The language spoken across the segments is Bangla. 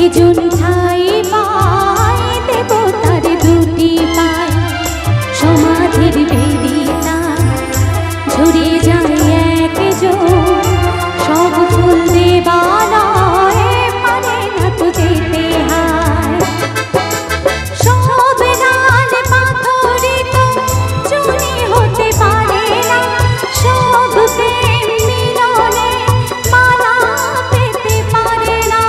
একজন ঠাই পায় দেবতার দুটি পায়, সমাধির বেদিতা ঝরে যায় একজন, সব ফুল দেবালয়ে পারে না তো যেতে হায়। সব লাল পাথরিত চুনি হতে পারে না, সব প্রেম মিলনে মালা পেতে পারে না।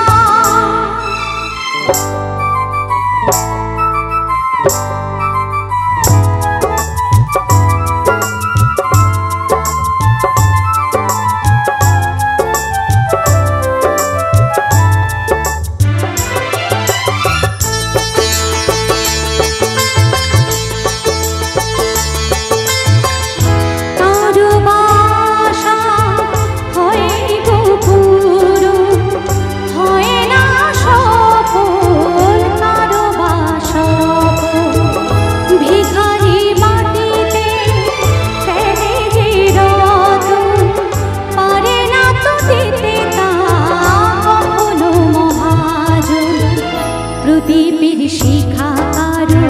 প্রদীপের শিখা কারো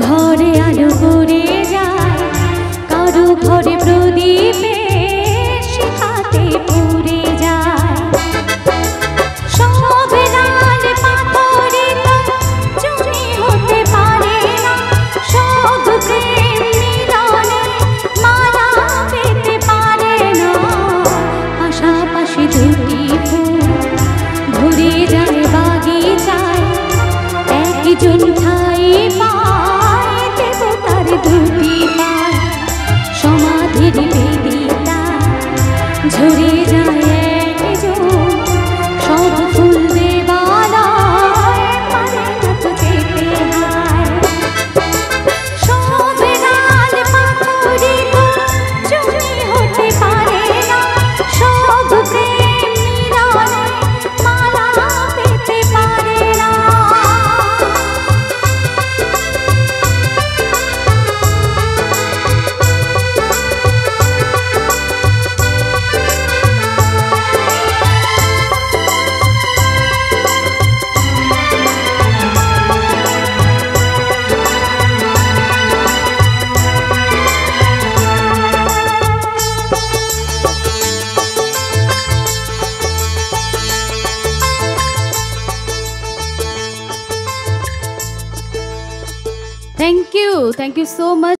ঘরে আলো করে যায়, কারো ঘরে প্রদীপের শিখাতে পুড়ে যায়। সব লাল পাথরিত চুনি হতে পারে না, সব প্রেম মিলনে মালা পেতে পারে না। পাশাপাশি দুটি ফুল ঘুরে যায় বাগিচায়, একজন ঠাই পায় দেবতার দুটি পায়, সমাধির বেদিতা ঝরে যায় একজন, সব ফুল দেবালয়ে পারে না তো যেতে হায়। সব লাল পাথরিত চুনি হতে পারে না, সব প্রেম মিলনে মালা পেতে পারে না। Thank you so much.